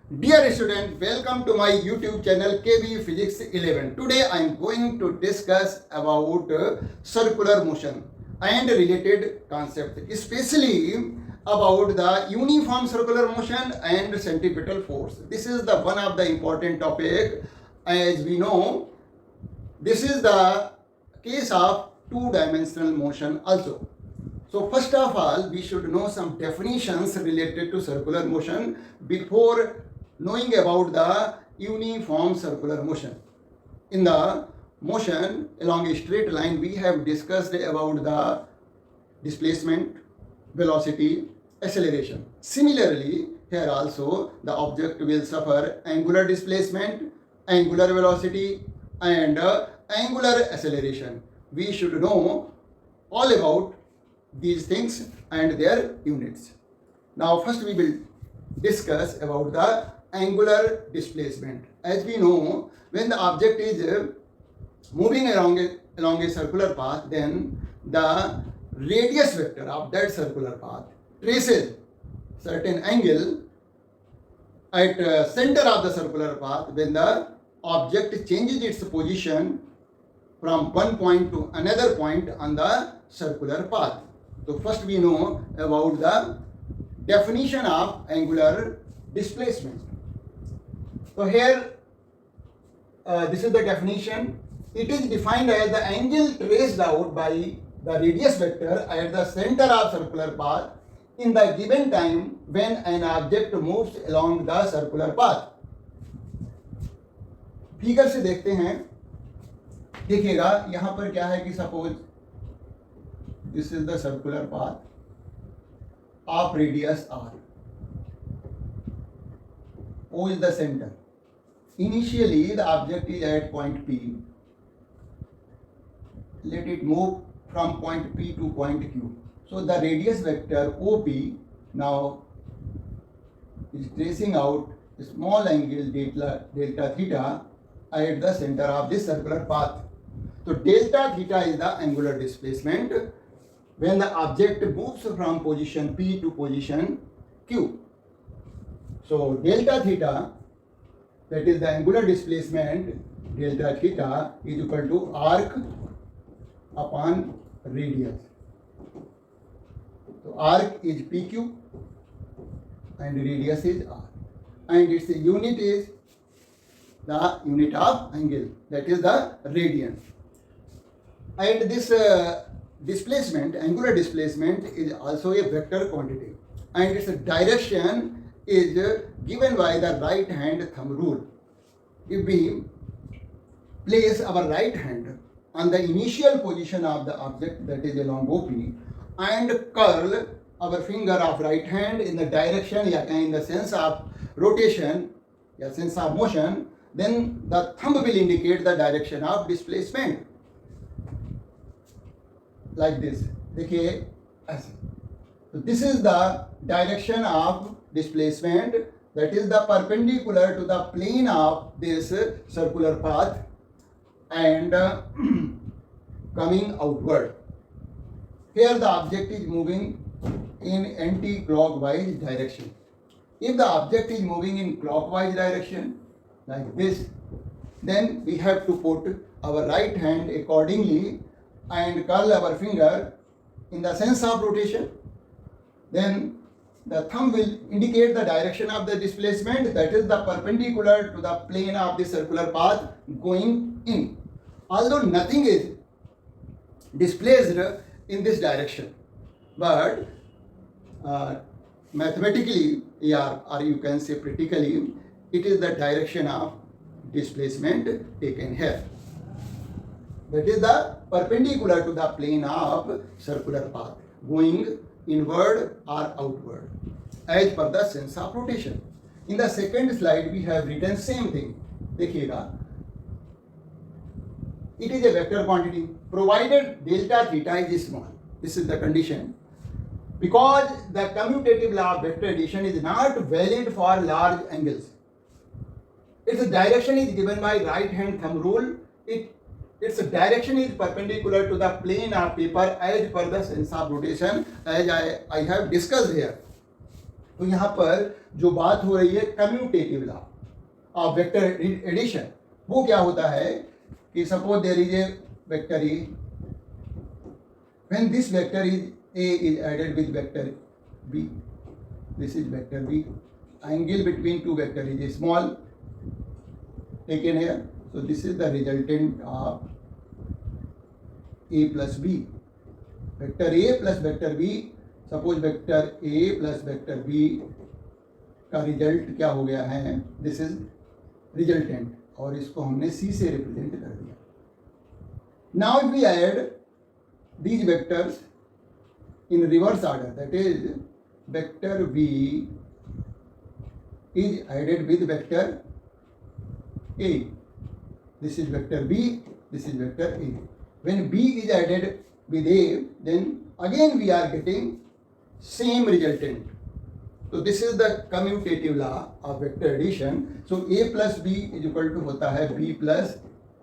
Dear student, welcome to my YouTube channel KB Physics 11. Today I am going to discuss about circular motion and related concept, especially about the uniform circular motion and centripetal force. This is the one of the important topic. As we know, this is the case of two-dimensional motion also. So first of all, we should know some definitions related to circular motion before knowing about the uniform circular motion. In the motion along a straight line, we have discussed about the displacement, velocity, acceleration. Similarly, here also the object will suffer angular displacement, angular velocity, and angular acceleration. We should know all about these things and their units. Now first we will discuss about the angular displacement. As we know, when the object is moving along a circular path, then the radius vector of that circular path traces certain angle at center of the circular path when the object changes its position from one point to another point on the circular path. So first we know about the definition of angular displacement. So here this is the definition. It is defined as the angle traced out by the radius vector at the center of circular path in the given time when an object moves along the circular path. Figure से देखते हैं, देखिएगा यहाँ पर क्या है कि suppose this is the circular path of radius r. O is the center. Initially, the object is at point P. Let it move from point P to point Q. So the radius vector OP now is tracing out a small angle delta theta at the center of this circular path. So delta theta is the angular displacement when the object moves from position P to position Q. So delta theta, that is the angular displacement, delta theta is equal to arc upon radius. So arc is PQ and radius is r, and its unit is the unit of angle, that is the radian. And this displacement, angular displacement, is also a vector quantity, and its direction is given by the right hand thumb rule. If we place our right hand on the initial position of the object, that is along OP, and curl our finger of right hand in the direction, in the sense of rotation, sense of motion, then the thumb will indicate the direction of displacement. Like this. देखिए ऐसे. So this is the direction of displacement, that is the perpendicular to the plane of this circular path and coming outward. Here the object is moving in anti-clockwise direction. If the object is moving in clockwise direction like this, then we have to put our right hand accordingly and curl our finger in the sense of rotation. Then the thumb will indicate the direction of the displacement, that is the perpendicular to the plane of the circular path going in. Although nothing is displaced in this direction, but mathematically, or you can say practically, it is the direction of displacement taken here. That is the perpendicular to the plane of circular path, going inward or outward, as per the sense of rotation. In the second slide, we have written same thing. देखिएगा, it is a vector quantity provided delta theta is small. This is the condition. Because the commutative law of vector addition is not valid for large angles. Its direction is given by right hand thumb rule. Its direction is perpendicular to the plane of paper as per the sense of rotation, as I have discussed here. तो यहाँ पर जो बात हो रही है commutative law of vector addition, वो क्या होता है कि suppose there is a vector A, when this vector is A is added with vector B, this is vector B, angle between two vector is small taken here, so this is the resultant of a plus b, vector a plus vector b, suppose vector a plus vector b का result क्या हो गया है, this is resultant, और इसको हमने c से represent कर दिया. Now if we add these vectors in reverse order, that is vector b is added with vector a, this is vector b, this is vector a. When b is added with a, then again we are getting same resultant. So this is the commutative law of vector addition. So a plus b is equal to होता है b plus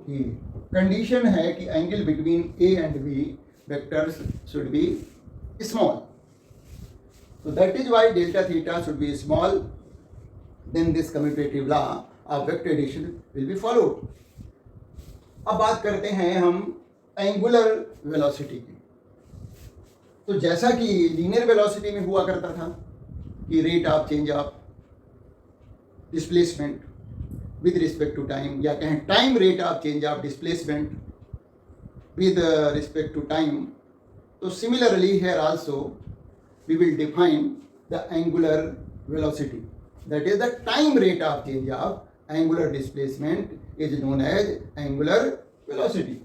a. Condition है कि angle between a and b vectors should be small. So that is why delta theta should be small. Then this commutative law of vector addition will be followed. अब बात करते हैं हम angular velocity की. तो जैसा कि लीनियर वेलोसिटी में हुआ करता था कि rate of change of displacement with respect to time, या कहें time rate of change of displacement with respect to time, तो similarly here also we will define the angular velocity, that is the time rate of change of angular displacement is known as angular velocity.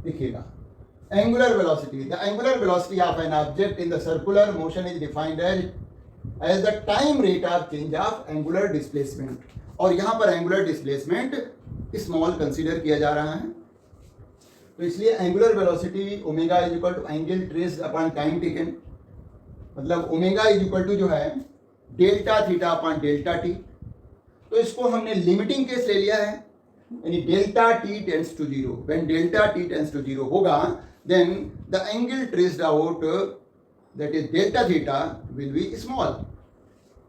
देखिएगा, angular velocity, the angular velocity of an object in the circular motion is defined as the time rate of change of angular displacement. और यहाँ पर angular displacement small consider किया जा रहा है, तो इसलिए angular velocity omega is equal to angle traced upon time taken, मतलब ओमेगा इज इक्वल टू जो है delta theta upon delta T. तो इसको हमने लिमिटिंग केस ले लिया है, यानी delta T tends to zero. When delta T tends to zero होगा, then the angle traced out that is delta theta will be small.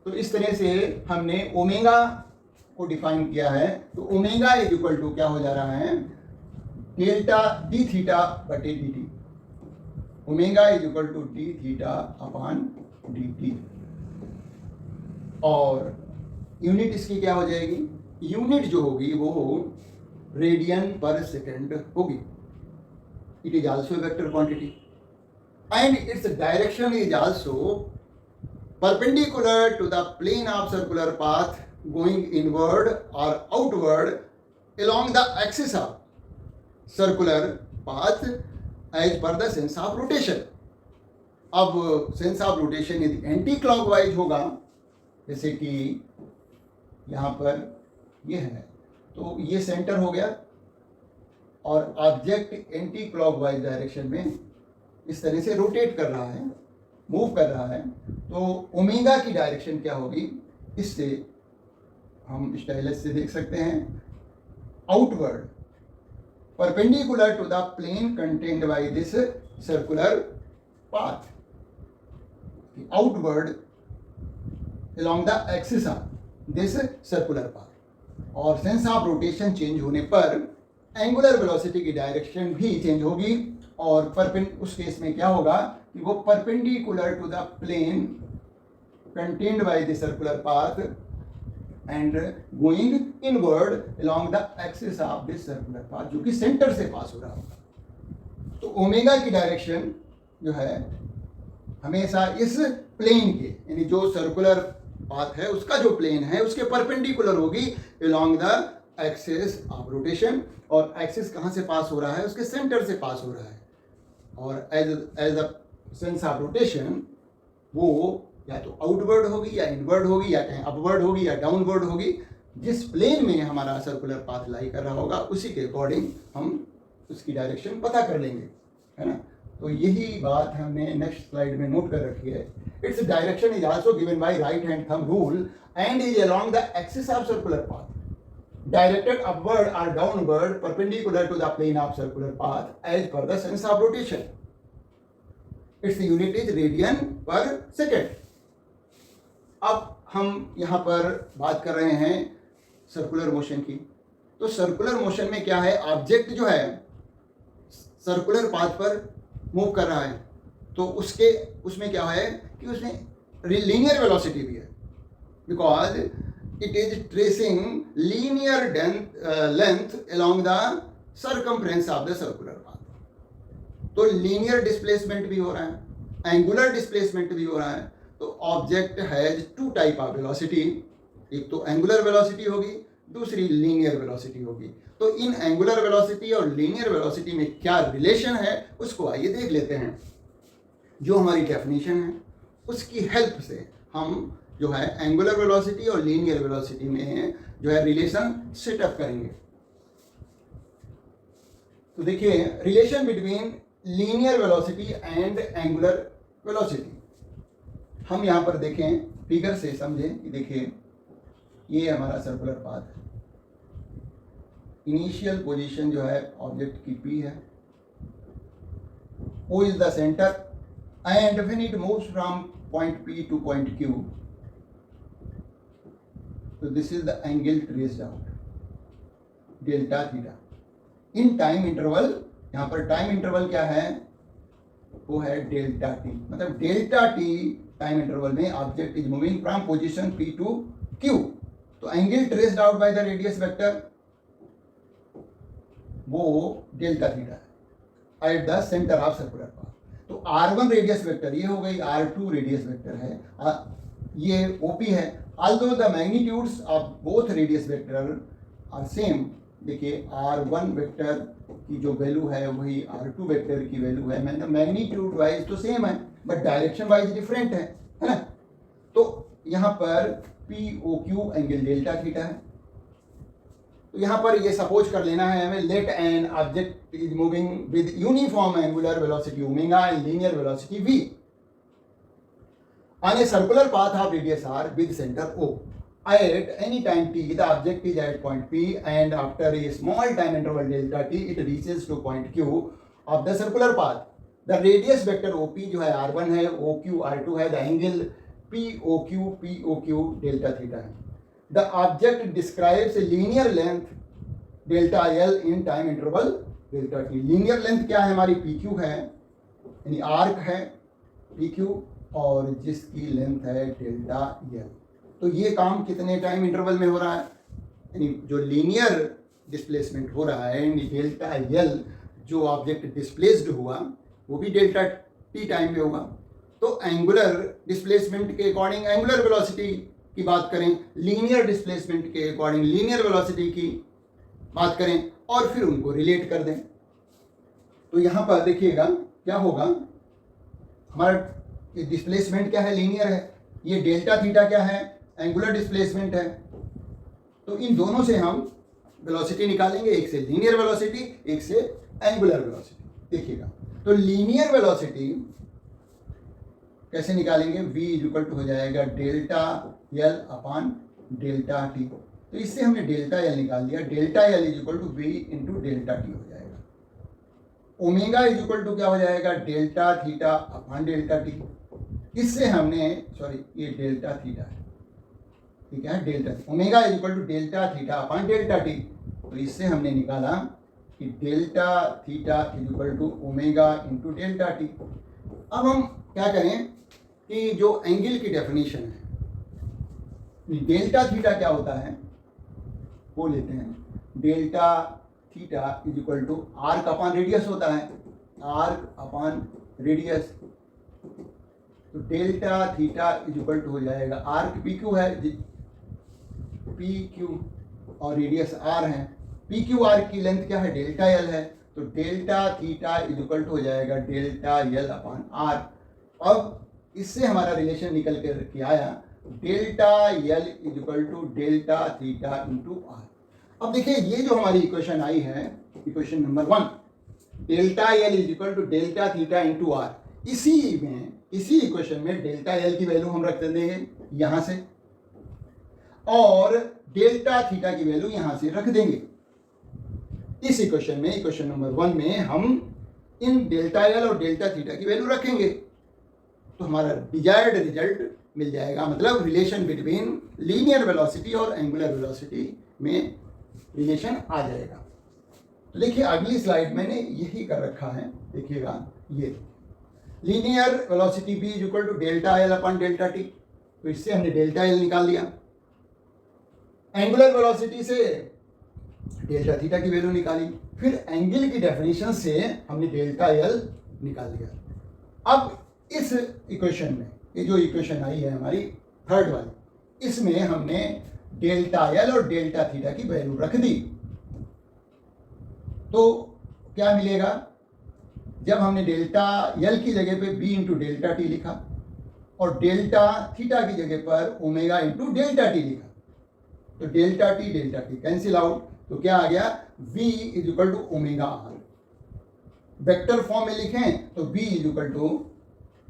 तो इस तरह से हमने ओमेगा को डिफाइन किया है. तो ओमेगा इज इक्वल टू क्या हो जा रहा है, डेल्टा डी थीटा बटे D T. Omega is equal to D theta upon D T. और यूनिट इसकी क्या हो जाएगी, यूनिट जो होगी वो रेडियन पर सेकेंड होगी. It is also vector quantity and its direction is also perpendicular to the plane of circular path going inward और outward along the axis of circular path as per the sense of rotation. अब sense of rotation यदि anti clockwise होगा, जैसे कि यहाँ पर ये है, तो ये सेंटर हो गया और ऑब्जेक्ट एंटी क्लॉकवाइज डायरेक्शन में इस तरह से रोटेट कर रहा है, मूव कर रहा है, तो ओमेगा की डायरेक्शन क्या होगी, इससे हम स्टाइलस से देख सकते हैं, outward perpendicular to the plane contained by this circular path, outward along the axis of this circular path. और सेंस ऑफ रोटेशन चेंज होने पर एंगुलर वेलोसिटी की डायरेक्शन भी चेंज होगी, और उस केस में क्या होगा कि वो perpendicular to the plane contained by the circular path and going inward along the axis of this circular path, जो कि सेंटर से पास हो रहा होगा. तो ओमेगा की डायरेक्शन जो है हमेशा इस प्लेन के, यानी जो सर्कुलर पाथ है उसका जो प्लेन है उसके परपेंडिकुलर होगी along the axis of rotation. और एक्सिस कहाँ से पास हो रहा है, उसके सेंटर से पास हो रहा है. और as a sense of rotation वो या तो आउटवर्ड होगी या इनवर्ड होगी या कहीं अपवर्ड होगी या डाउनवर्ड होगी. जिस प्लेन में हमारा सर्कुलर पाथ लाई कर रहा होगा उसी के अकॉर्डिंग हम उसकी डायरेक्शन पता कर लेंगे, है ना. तो यही बात हमने नेक्स्ट स्लाइड में नोट कर रखी है. It's direction is also given by right hand thumb rule and is along the axis of circular path, directed upward or downward perpendicular to the plane of circular path as per the sense of rotation. Its unit is radian पर second. अब हम यहाँ पर बात कर रहे हैं circular motion की। तो सर्कुलर मोशन में क्या है, ऑब्जेक्ट जो है सर्कुलर पाथ पर मूव कर रहा है, तो उसमें क्या है कि उसमें लीनियर वेलोसिटी भी है, because it is tracing linear length along the circumference of the circular path. तो लीनियर डिस्प्लेसमेंट भी हो रहा है, एंगुलर डिस्प्लेसमेंट भी हो रहा है। तो object has two type of velocity, एक तो एंगुलर वेलोसिटी होगी, दूसरी लीनियर वेलोसिटी होगी। तो इन एंगुलर वेलोसिटी और लीनियर वेलोसिटी में क्या रिलेशन है उसको आइए देख लेते हैं। जो हमारी डेफिनेशन है उसकी हेल्प से हम जो है एंगुलर वेलोसिटी और लीनियर वेलोसिटी में जो है रिलेशन सेटअप करेंगे। तो देखिए, relation between linear velocity and angular velocity, हम यहाँ पर देखें, फिगर से समझें कि देखिए ये हमारा सर्कुलर पाथ है। इनिशियल पोजीशन जो है ऑब्जेक्ट की P है, O is the center, and when it moves from point P to point Q, तो this is the angle traced out, delta theta. In time interval, यहाँ पर time interval क्या है, वो है डेल्टा टी। मतलब डेल्टा टी टाइम इंटरवल में object is moving from position P to Q। तो angle traced out by the radius vector वो डेल्टा थीटा है at the centre of circular path. तो R1 रेडियस वेक्टर ये हो गई, R2 radius vector है, ये OP है। Although the magnitudes of both radius vector are same. देखिए R1 वेक्टर की जो वैल्यू है वही R2 वेक्टर की वैल्यू है, मतलब मैग्नीट्यूड वाइज तो सेम है बट डायरेक्शन वाइज डिफरेंट है ना। तो यहाँ पर POQ एंगल डेल्टा थीटा है। तो यहाँ पर ये सपोज कर लेना है हमें, let an object is moving with uniform angular velocity omega and linear velocity v on a circular path of radius r with center O. At any time t, the object is at point P, and after a small time interval delta t, it reaches to point Q of the circular path. The radius vector OP जो है R1 है, OQ R2 है, the angle POQ delta theta है. The object describes a linear length delta L in time interval delta t. Linear length क्या है हमारी, PQ है, यानी आर्क है PQ, और जिसकी लेंथ है डेल्टा L. तो ये काम कितने टाइम इंटरवल में हो रहा है, यानी जो लीनियर डिस्प्लेसमेंट हो रहा है, यानी डेल्टा L जो ऑब्जेक्ट डिस्प्लेस्ड हुआ वो भी डेल्टा T टाइम में होगा। तो एंगुलर डिस्प्लेसमेंट के अकॉर्डिंग एंगुलर वेलोसिटी की बात करें, लीनियर डिस्प्लेसमेंट के अकॉर्डिंग लीनियर वेलोसिटी की बात करें, और फिर उनको रिलेट कर दें। तो यहाँ पर देखिएगा क्या होगा, हमारा डिस्प्लेसमेंट क्या है, लीनियर है, ये डेल्टा थीटा क्या है, एंगुलर डिस्प्लेसमेंट है। तो इन दोनों से हम वेलोसिटी निकालेंगे, एक से लीनियर वेलोसिटी, एक से एंगुलर वेलोसिटी। देखिएगा, तो लीनियर वेलोसिटी कैसे निकालेंगे, v इक्वल टू हो जाएगा delta L upon delta T. तो इससे हमने डेल्टा L निकाल दिया, delta L is equal to v into delta T हो जाएगा। ओमेगा इज इक्वल टू क्या हो जाएगा, delta theta upon delta T. इससे हमने, सॉरी ये डेल्टा थीटा है, ठीक है, delta omega is equal to delta theta upon delta T. तो इससे हमने निकाला कि delta theta is equal to omega into delta T. अब हम क्या करें कि जो एंगल की डेफिनेशन है, डेल्टा थीटा क्या होता है वो लेते हैं, delta theta is equal to arc upon radius होता है, आर्क अपॉन रेडियस। तो delta theta is equal to हो जाएगा, आर्क PQ है, PQ और रेडियस R है, PQ आर्क की लेंथ क्या है, डेल्टा L है। तो delta theta is equal to हो जाएगा डेल्टा L अपॉन R। अब इससे हमारा रिलेशन निकल कर के आया, delta L is equal to delta theta into R। अब देखिए ये जो हमारी इक्वेशन आई है, equation number 1, delta L is equal to delta theta into R, इसी इक्वेशन में डेल्टा L की वैल्यू हम रख देंगे यहां से, और डेल्टा थीटा की वैल्यू यहां से रख देंगे। इस इक्वेशन में, इक्वेशन नंबर 1 में हम इन डेल्टा L और डेल्टा थीटा की वैल्यू रखेंगे। तो हमारा डिजायर्ड रिजल्ट मिल जाएगा, मतलब रिलेशन बिटवीन लीनियर वेलोसिटी और एंगुलर वेलोसिटी में रिलेशन आ जाएगा। तो देखिए अगली स्लाइड मैंने यही कर रखा है, देखिएगा ये linear velocity v is equal to delta L upon delta T, तो इससे हमने डेल्टा एल निकाल लिया। एंगुलर वेलोसिटी से डेल्टा थीटा की वैल्यू निकाली, फिर एंगल की डेफिनेशन से हमने डेल्टा एल निकाल लिया। अब इस इक्वेशन में, ये जो इक्वेशन आई है हमारी थर्ड वाली, इसमें हमने डेल्टा एल और डेल्टा थीटा की वैल्यू रख दी, तो क्या मिलेगा, जब हमने डेल्टा एल की जगह पे बी इंटू डेल्टा टी लिखा और डेल्टा थीटा की जगह पर ओमेगा इंटू डेल्टा टी लिखा, तो डेल्टा टी कैंसिल आउट, तो क्या आ गया, v is equal to omega R. Vector form में लिखें तो v is equal to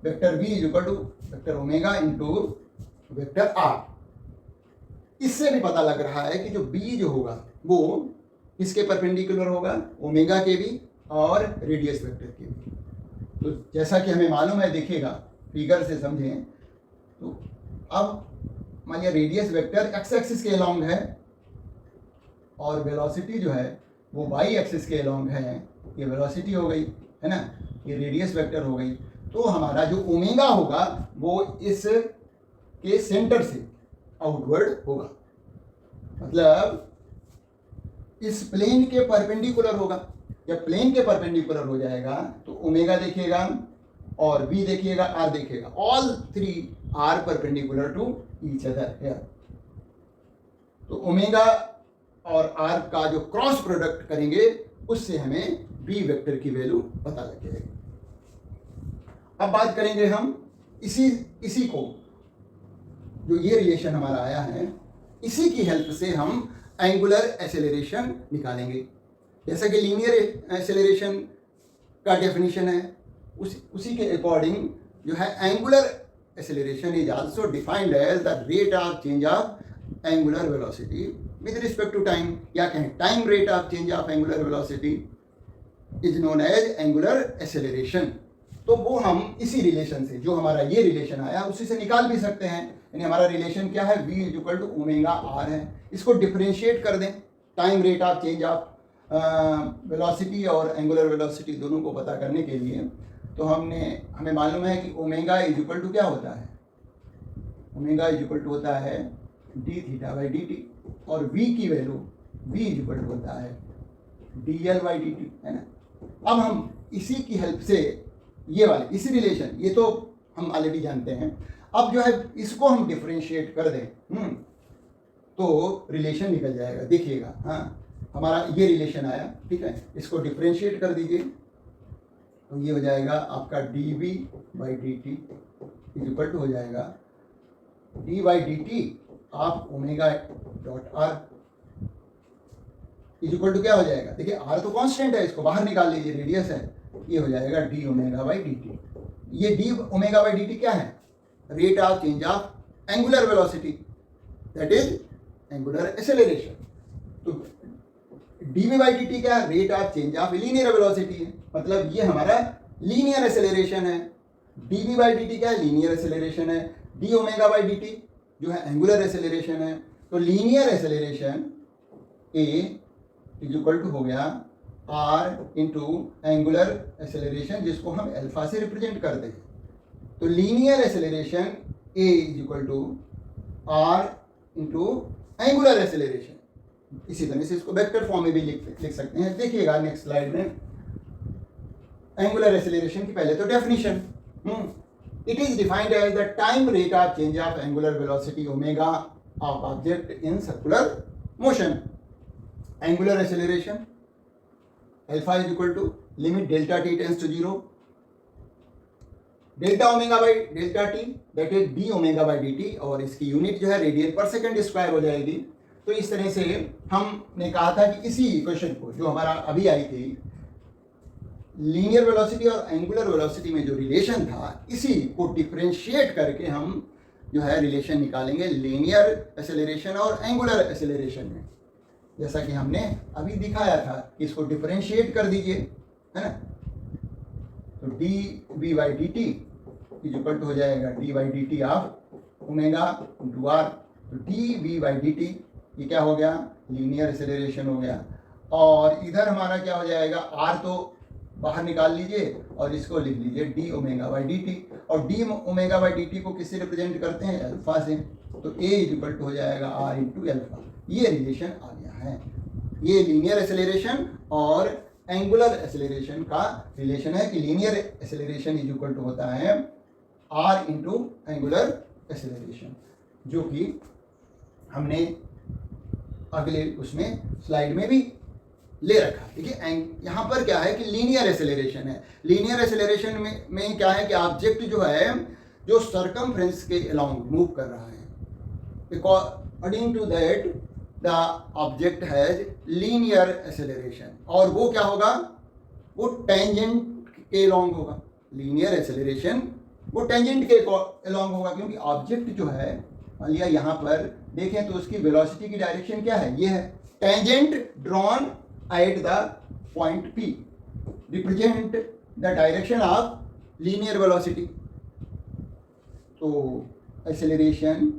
vector v is equal to vector omega into vector R. इससे भी पता लग रहा है कि जो b जो होगा वो किसके परपेंडिकुलर होगा, ओमेगा के भी और रेडियस वेक्टर के भी। तो जैसा कि हमें मालूम है, देखिएगा फिगर से समझें, तो अब मान लिया रेडियस वेक्टर एक्स एक्सिस के अलोंग है और वेलोसिटी जो है वो वाई एक्सिस के अलोंग है, ये वेलोसिटी हो गई है ना, ये रेडियस वेक्टर हो गई। तो हमारा जो ओमेगा होगा वो इस के सेंटर से आउटवर्ड होगा, मतलब इस प्लेन के परपेंडिकुलर होगा। जब प्लेन के परपेंडिकुलर हो जाएगा तो ओमेगा देखिएगा और बी देखिएगा, आर देखिएगा, all three are perpendicular to each other here. तो ओमेगा और आर का जो क्रॉस प्रोडक्ट करेंगे उससे हमें बी वेक्टर की वैल्यू पता लग जाएगी। अब बात करेंगे हम इसी को, जो ये रिलेशन हमारा आया है, इसी की हेल्प से हम एंगुलर एक्सेलरेशन निकालेंगे। जैसा कि लीनियर एक्सेलरेशन का डेफिनेशन है, उसी के अकॉर्डिंग जो है angular acceleration is also defined as the rate of change of angular velocity with respect to time, या कहें time rate of change of angular velocity is known as angular acceleration. तो वो हम इसी रिलेशन से, जो हमारा ये रिलेशन आया, उसी से निकाल भी सकते हैं। यानी हमारा रिलेशन क्या है, v is equal to omega R है। इसको डिफरेंशिएट कर दें, time rate of change of velocity और एंगुलर वेलोसिटी दोनों को पता करने के लिए, तो हमें मालूम है कि ओमेगा इज इक्वल टू क्या होता है, ओमेगा इज इक्वल टू होता है D theta by D T, और v की value v is equal to होता है D L by D T, है ना। अब हम इसी की हेल्प से ये वाले इसी रिलेशन, ये तो हम ऑलरेडी जानते हैं, अब जो है इसको हम डिफरेंशिएट कर दें तो रिलेशन निकल जाएगा। देखिएगा, हाँ हमारा ये रिलेशन आया, ठीक है, इसको डिफरेंशिएट कर दीजिए तो ये हो जाएगा आपका D we by D T is equal to हो जाएगा D by D T of omega dot R is equal to क्या हो जाएगा, देखिए आर तो कांस्टेंट है, इसको बाहर निकाल लीजिए, रेडियस है, ये हो जाएगा d omega by D t. ये d omega by D t क्या है, rate of change of angular velocity, that is angular acceleration. तो डी बाई डी टी क्या है, rate of change of linear velocity है, मतलब ये हमारा लीनियर एक्सेलरेशन है। डी बाई डी टी क्या है, लीनियर एक्सेलरेशन है। D omega by D t जो है एंगुलर एक्सेलरेशन है। तो linear acceleration A is equal to हो गया आर इंटू एंगुलर एक्सेलरेशन, जिसको हम अल्फा से रिप्रेजेंट करते हैं। तो linear acceleration A is equal to R into angular acceleration. इसी तरह से इसको वेक्टर फॉर्म में भी लिख सकते हैं। देखिएगा नेक्स्ट स्लाइड में एंगुलर एक्सेलरेशन की पहले तो definition, it is defined as the time rate of change of angular velocity omega of object in circular motion. Angular acceleration alpha is equal to limit delta T tends to 0 delta omega by delta T, that is D omega by D T, और इसकी unit जो है radian पर second square हो जाएगी। तो इस तरह से हमने कहा था कि इसी इक्वेशन को, जो हमारा अभी आई थी, लीनियर वेलोसिटी और एंगुलर वेलोसिटी में जो रिलेशन था, इसी को डिफरेंशिएट करके हम जो है रिलेशन निकालेंगे लीनियर एक्सेलरेशन और एंगुलर एक्सेलरेशन में, जैसा कि हमने अभी दिखाया था। इसको डिफरेंशिएट कर दीजिए, है ना। तो d we by D T is equal to हो जाएगा D by D T of omega into are. तो d we by D t ये क्या हो गया, लीनियर एक्सेलरेशन हो गया। और इधर हमारा क्या हो जाएगा, आर तो बाहर निकाल लीजिए और इसको लिख लीजिए d omega by D T. और d omega by D t को किससे रिप्रेजेंट करते हैं, अल्फा से। तो ए इज इक्वल टू हो जाएगा आर इंटू एल्फा। ये रिलेशन आ गया है। ये लीनियर एक्सेलरेशन और एंगुलर एक्सेलरेशन का रिलेशन है कि linear acceleration is equal to होता है आर इंटू एंगुलर एक्सेलरेशन, जो कि हमने अगले उसमें स्लाइड में भी ले रखा। देखिए यहाँ पर क्या है कि लीनियर एक्सेलरेशन है। लीनियर एक्सेलरेशन में क्या है कि ऑब्जेक्ट जो है जो सरकमफ्रेंस के अलोंग मूव कर रहा है, according to that the object has linear acceleration. और वो क्या होगा, वो टेंजेंट के अलोंग होगा। लीनियर एक्सेलरेशन वो टेंजेंट के अलोंग होगा, क्योंकि ऑब्जेक्ट जो है, मान लिया यहाँ पर देखें तो उसकी वेलोसिटी की डायरेक्शन क्या है, ये है tangent drawn at the point P represent the direction of linear velocity. तो एक्सेलरेशन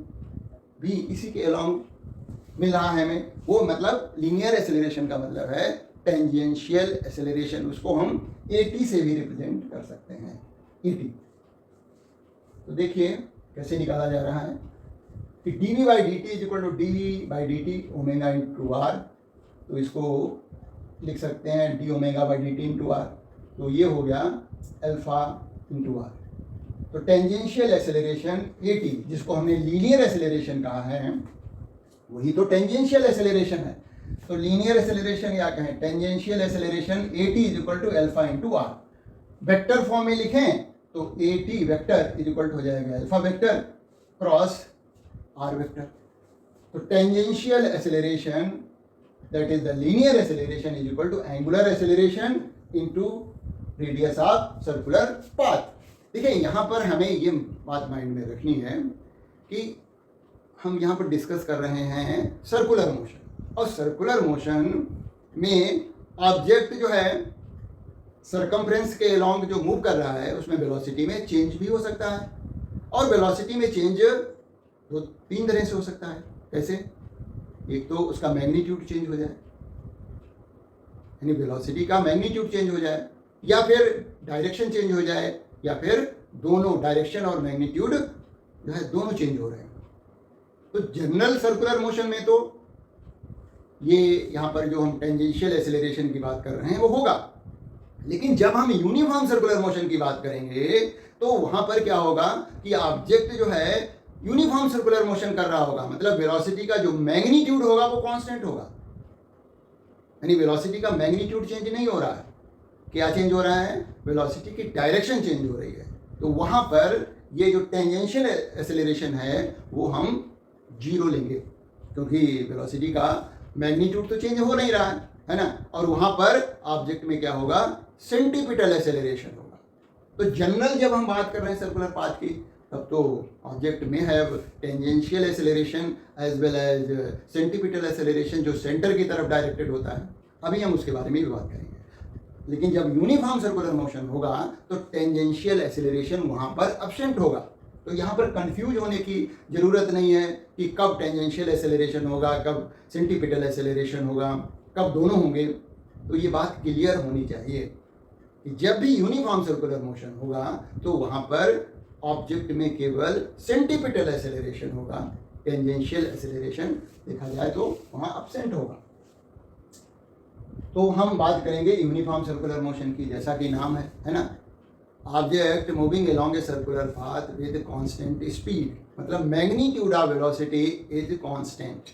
भी इसी के अलोंग मिल रहा है हमें। वो मतलब लीनियर एक्सेलरेशन का मतलब है टेंजेंशियल एक्सेलरेशन। उसको हम AT से भी रिप्रेजेंट कर सकते हैं, ET। तो देखिए कैसे निकाला जा रहा है कि dv by D T is equal to D by D T omega into are. तो इसको लिख सकते हैं D omega by D T into are. तो ये हो गया अल्फा इंटू आर। तो टेंजेंशियल एक्सेलरेशन AT, जिसको हमने लीनियर एक्सेलरेशन कहा है, वही तो टेंजेंशियल एक्सेलरेशन है। तो लीनियर एक्सेलरेशन या कहें tangential acceleration AT is equal to alpha into r. Vector form में लिखें तो AT vector is equal to हो जाएगा alpha vector cross r vector. तो tangential acceleration that is the linear acceleration is equal to angular acceleration into radius of circular path. देखिए यहाँ पर हमें ये बात माइंड में रखनी है कि हम यहाँ पर डिस्कस कर रहे हैं सर्कुलर मोशन, और सर्कुलर मोशन में ऑब्जेक्ट जो है सरकमफ्रेंस के अलोंग जो मूव कर रहा है उसमें वेलोसिटी में चेंज भी हो सकता है। और वेलोसिटी में चेंज दो तीन तरह से हो सकता है। कैसे, एक तो उसका मैग्नीट्यूड चेंज हो जाए, यानी वेलोसिटी का मैग्नीट्यूड चेंज हो जाए, या फिर डायरेक्शन चेंज हो जाए, या फिर दोनों डायरेक्शन और मैग्नीट्यूड जो है दोनों चेंज हो रहे हैं। तो जनरल सर्कुलर मोशन में तो ये यहाँ पर जो हम टेंजेंशियल एक्सेलरेशन की बात कर रहे हैं वो होगा। लेकिन जब हम यूनिफॉर्म सर्कुलर मोशन की बात करेंगे तो वहां पर क्या होगा कि ऑब्जेक्ट जो है यूनिफॉर्म सर्कुलर मोशन कर रहा होगा, मतलब वेलोसिटी का जो मैग्नीट्यूड होगा वो कांस्टेंट होगा, यानी वेलोसिटी का मैग्नीट्यूड चेंज नहीं हो रहा है। क्या चेंज हो रहा है, वेलोसिटी की डायरेक्शन चेंज हो रही है। तो वहां पर ये जो टेंजेंशियल एक्सेलरेशन है वो हम जीरो लेंगे, क्योंकि वेलोसिटी का मैग्नीट्यूड तो चेंज हो नहीं रहा है ना। और वहां पर ऑब्जेक्ट में क्या होगा, सेंटीपिटल एक्सेलरेशन होगा। तो जनरल जब हम बात कर रहे हैं सर्कुलर पाथ की, तब तो ऑब्जेक्ट में है tangential acceleration as well as centripetal acceleration जो सेंटर की तरफ डायरेक्टेड होता है। अभी हम उसके बारे में भी बात करेंगे। लेकिन जब यूनिफॉर्म सर्कुलर मोशन होगा तो टेंजेंशियल एक्सेलरेशन वहां पर एब्सेंट होगा। तो यहाँ पर कंफ्यूज होने की ज़रूरत नहीं है कि कब टेंजेंशियल एक्सेलरेशन होगा, कब सेंटीपिटल एक्सेलरेशन होगा, कब दोनों होंगे। तो ये बात क्लियर होनी चाहिए कि जब भी यूनिफॉर्म सर्कुलर मोशन होगा तो वहाँ पर ऑब्जेक्ट में केवल सेंटीपिटल एक्सेलरेशन होगा, टेंजेंशियल एक्सेलरेशन देखा जाए तो वहाँ एब्सेंट होगा। तो हम बात करेंगे यूनिफॉर्म सर्कुलर मोशन की, जैसा कि नाम है ना, object moving along a circular path with constant speed, मतलब magnitude of velocity is constant,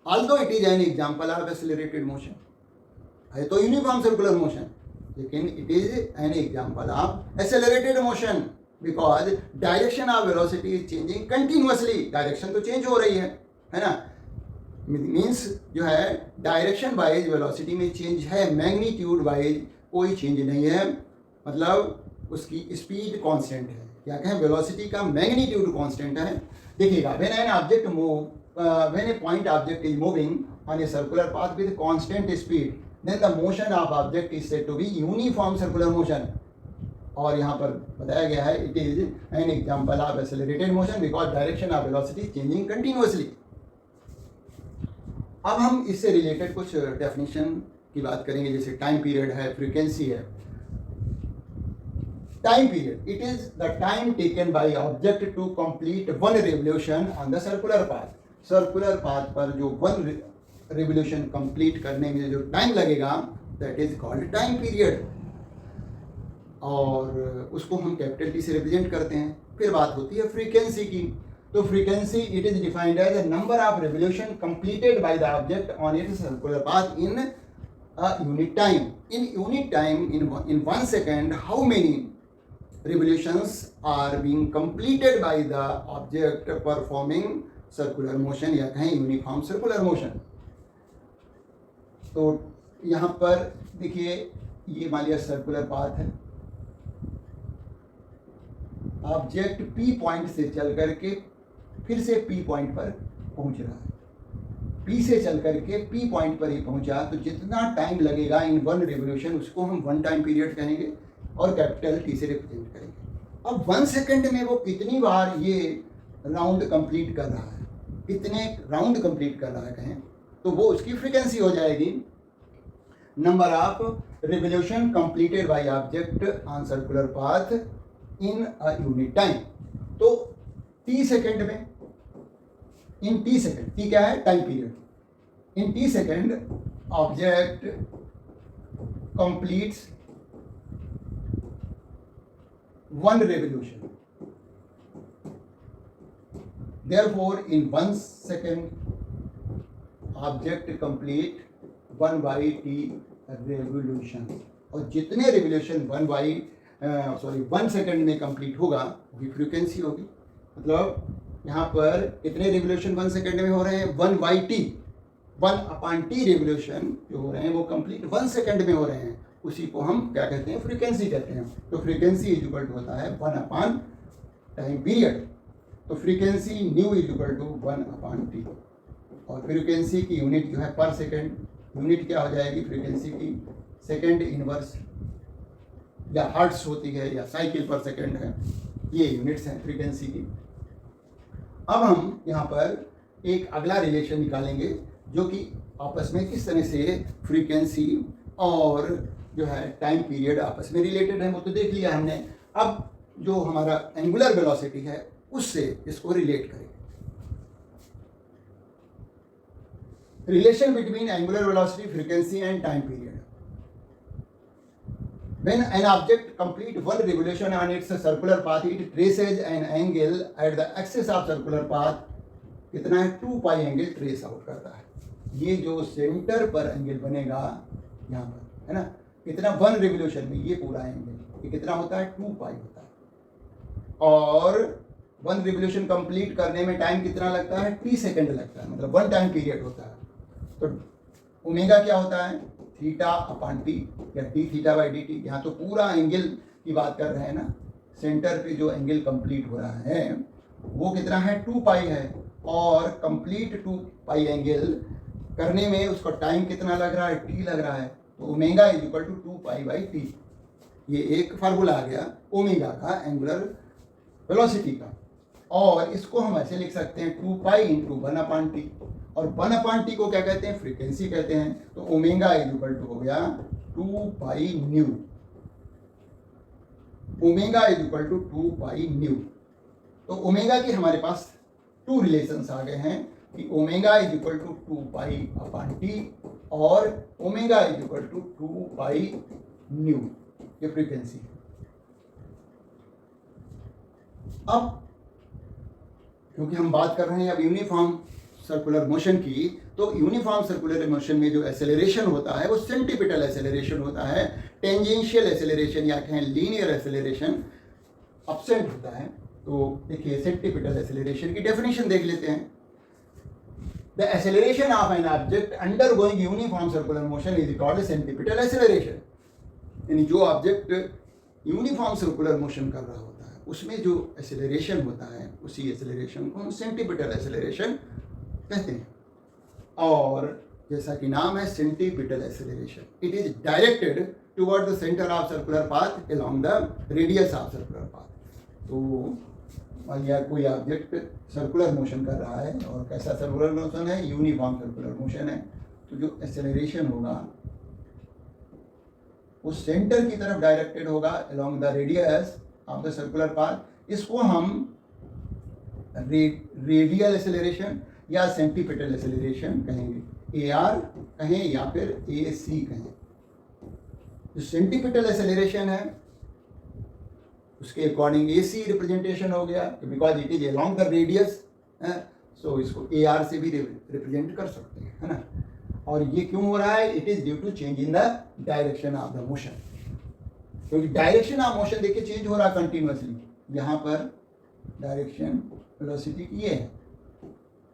although it is an example of accelerated motion. है तो यूनिफॉर्म सर्कुलर मोशन, लेकिन it is an example of accelerated motion because direction of velocity is changing continuously. Direction तो change हो रही है ना, means जो है डायरेक्शन वाइज वेलोसिटी में चेंज है, मैग्नीट्यूड वाइज कोई चेंज नहीं है, मतलब उसकी स्पीड कांस्टेंट है। क्या कहें, वेलोसिटी का मैग्नीट्यूड कांस्टेंट है। देखिएगा, when an object when a point object is moving on a circular path with constant speed, then the motion of object is said to be uniform circular motion. और यहाँ पर बताया गया है it is an example of accelerated motion because direction of velocity changing continuously. अब हम इससे related कुछ डेफिनेशन की बात करेंगे, जैसे टाइम पीरियड है, फ्रीक्वेंसी है। Time period, it is the time taken by object to complete one revolution on the circular path. Circular path पर जो वन रिवोल्यूशन कंप्लीट करने में जो टाइम लगेगा that is called time period, और उसको हम कैपिटल टी से रिप्रेजेंट करते हैं। फिर बात होती है फ्रीक्वेंसी की। तो frequency it is defined as the number of revolution completed by the object on its circular path in a unit time. In unit time, in 1 second, how many revolutions are being completed by the object performing circular motion या कहें uniform circular motion. तो यहाँ पर देखिए, ये मान लिया circular path है, ऑब्जेक्ट पी पॉइंट से चल करके फिर से पी पॉइंट पर पहुंच रहा है, पी से चल करके पी पॉइंट पर ही पहुंचा, तो जितना टाइम लगेगा इन वन रिवोल्यूशन उसको हम वन टाइम पीरियड कहेंगे और कैपिटल टी से रिप्रेजेंट करेंगे। अब 1 सेकंड में वो कितनी बार ये राउंड कंप्लीट कर रहा है, कितने राउंड कंप्लीट कर रहा है कहें, तो वो उसकी फ्रीक्वेंसी हो जाएगी number of revolution completed by object on circular path in a unit time. तो टी सेकंड में, इन टी सेकंड, टी क्या है, time period, in T second object completes one revolution. Therefore, in 1 second, object complete 1 by t revolutions. और जितने revolution 1 second में complete होगा वही frequency होगी। मतलब यहाँ पर कितने रिवोल्यूशन 1 सेकेंड में हो रहे हैं, 1 बाई टी, 1/t रिवोल्यूशन जो हो रहे हैं वो कंप्लीट 1 सेकेंड में हो रहे हैं, उसी को हम क्या कहते हैं, फ्रीक्वेंसी कहते हैं। तो फ्रीक्वेंसी इज इक्वल टू होता है 1 टाइम पीरियड। तो frequency nu is equal to 1/t, और फ्रीक्वेंसी की यूनिट जो है पर सेकेंड, यूनिट क्या हो जाएगी फ्रीक्वेंसी की, सेकेंड इनवर्स या हर्ट्स होती है या साइकिल पर सेकेंड है, ये यूनिट्स हैं फ्रीक्वेंसी की। अब हम यहाँ पर एक अगला रिलेशन निकालेंगे जो कि आपस में किस तरह से फ्रीक्वेंसी और जो है टाइम पीरियड आपस में रिलेटेड है, वो तो देख लिया हमने। अब जो हमारा एंगुलर वेलोसिटी है उससे इसको रिलेट करेंगे। Relation between angular velocity, frequency and time period. When an object complete one revolution on its circular path, it traces an angle at the axis of circular path. कितना है, 2 पाई angle trace out करता है। ये जो centre पर angle बनेगा यहाँ पर है ना, कितना, 1 रिवोल्यूशन में ये पूरा एंगल ये कितना होता है, 2 पाई होता है। और 1 रिवोल्यूशन कंप्लीट करने में टाइम कितना लगता है, t सेकंड लगता है, मतलब 1 टाइम पीरियड होता है। तो ओमेगा क्या होता है, θ/t या dθ/dt। यहाँ तो पूरा एंगल की बात कर रहे हैं ना, सेंटर पे जो एंगल कंप्लीट हो रहा है वो कितना है, 2 पाई है, और कंप्लीट 2 पाई एंगल करने में उसको टाइम कितना लग रहा है, t लग रहा है। तो omega is equal to 2 pi by T. ये एक फार्मूला आ गया ओमेगा का, एंगुलर वेलोसिटी का, और इसको हम ऐसे लिख सकते हैं 2 पाई इंटू 1/t, और 1/t को क्या कहते हैं, फ्रीक्वेंसी कहते हैं। तो ओमेगा इज इक्वल टू हो गया 2 pi nu, omega is equal to 2 pi nu. तो ओमेगा की हमारे पास 2 रिलेशंस आ गए हैं कि ओमेगा इज इक्वल टू 2 पाई/t और omega is equal to 2 pi nu, ये फ्रीक्वेंसी। अब क्योंकि हम बात कर रहे हैं अब यूनिफॉर्म सर्कुलर मोशन की, तो यूनिफॉर्म सर्कुलर मोशन में जो एक्सेलरेशन होता है वो सेंटीपिटल एक्सेलरेशन होता है, टेंजेंशियल एक्सेलरेशन या कहें लीनियर एक्सेलरेशन एब्सेंट होता है। तो देखिए सेंटीपिटल एक्सेलरेशन की डेफिनेशन देख लेते हैं। The acceleration of an object undergoing uniform circular motion is called centripetal acceleration. यानी जो ऑब्जेक्ट यूनिफॉर्म सर्कुलर मोशन कर रहा होता है उसमें जो एक्सेलरेशन होता है उसी एक्सेलरेशन को हम सेंटीपिटल एक्सेलरेशन कहते हैं। और जैसा कि नाम है centripetal acceleration, it is directed toward the centre of circular path along the radius of circular path. तो मान लिया कोई ऑब्जेक्ट सर्कुलर मोशन कर रहा है, और कैसा सर्कुलर मोशन है, यूनिफॉर्म सर्कुलर मोशन है, तो जो एक्सेलरेशन होगा वो सेंटर की तरफ डायरेक्टेड होगा along the radius of the circular path. इसको हम रेडियल एक्सेलरेशन या सेंटीपिटल एक्सेलरेशन कहेंगे, AR कहें या फिर AC कहें। जो सेंटीपिटल एक्सेलरेशन है उसके अकॉर्डिंग AC रिप्रेजेंटेशन हो गया, because it is along the radius, so इसको AR से भी रिप्रेजेंट कर सकते हैं, है ना। और ये क्यों हो रहा है, it is due to change in the direction of the motion, क्योंकि डायरेक्शन ऑफ मोशन देखिए चेंज हो रहा है कंटिन्यूअसली। यहाँ पर डायरेक्शन वेलोसिटी ये है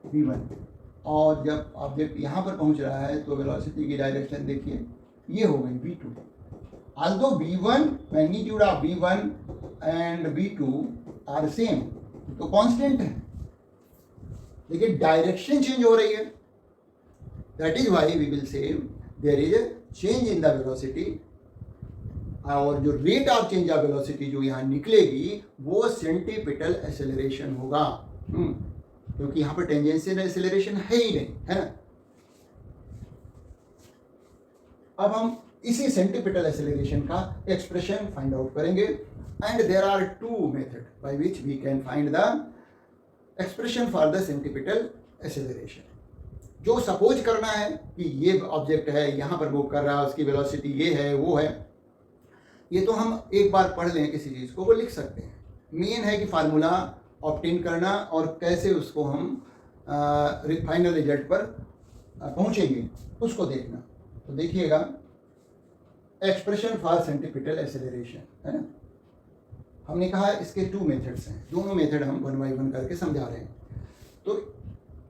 v1, और जब ऑब्जेक्ट यहाँ पर पहुँच रहा है तो वेलोसिटी की डायरेक्शन देखिए ये हो गई v2। although v1 magnitude of v1 and v2 are same, तो कांस्टेंट है, लेकिन डायरेक्शन चेंज हो रही है। That is why we will say there is a change in the velocity, और जो rate of change of velocity जो यहाँ निकलेगी वो सेंटीपिटल एक्सेलरेशन होगा, क्योंकि यहाँ पर टेंजेंशियल एक्सेलरेशन है ही नहीं, है ना। अब हम इसी सेंटीपिटल एक्सेलरेशन का एक्सप्रेशन फाइंड आउट करेंगे, and there are two method by which we can find the expression for the centripetal acceleration. जो सपोज करना है कि ये ऑब्जेक्ट है, यहाँ पर मूव कर रहा है, उसकी वेलोसिटी ये है वो है, ये तो हम एक बार पढ़ लें किसी चीज़ को, वो लिख सकते हैं। मेन है कि फार्मूला ऑब्टेन करना और कैसे उसको हम फाइनल रिजल्ट पर पहुँचेंगे उसको देखना। तो देखिएगा, एक्सप्रेशन फॉर सेंटीपिटल एक्सेलरेशन, है ना। हमने कहा इसके टू मेथड्स हैं, दोनों मेथड हम वन बाई वन करके समझा रहे हैं। तो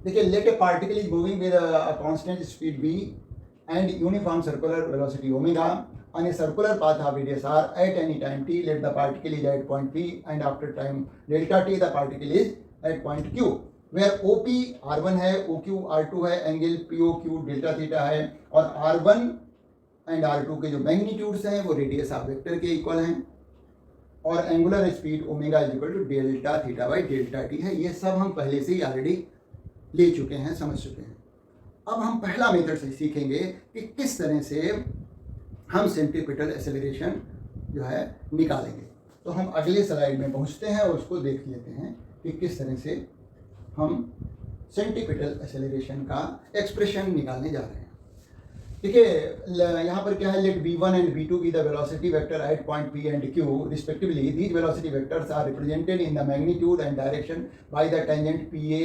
देखिए, let a particle is moving with a constant speed v and uniform circular velocity omega on a circular path of radius r at any time t, let the particle is at point p, and after time delta t the particle is at point q, where OP r1 है, OQ r2 है, angle POQ delta theta है, और r1 and r2 के जो magnitudes हैं वो radius of vector के इक्वल हैं, और angular speed omega is equal to delta theta by delta T है। ये सब हम पहले से ही ऑलरेडी ले चुके हैं, समझ चुके हैं। अब हम पहला मेथड से सीखेंगे कि किस तरह से हम सेंटीपिटल एक्सेलरेशन जो है निकालेंगे। तो हम अगले स्लाइड में पहुंचते हैं और उसको देख लेते हैं कि किस तरह से हम सेंटीपिटल एक्सेलरेशन का एक्सप्रेशन निकालने जा रहे हैं। देखिए, यहाँ पर क्या है, let v1 and v2 be the velocity vector at point p and q respectively. These velocity vectors are represented in the magnitude and direction by the tangent pa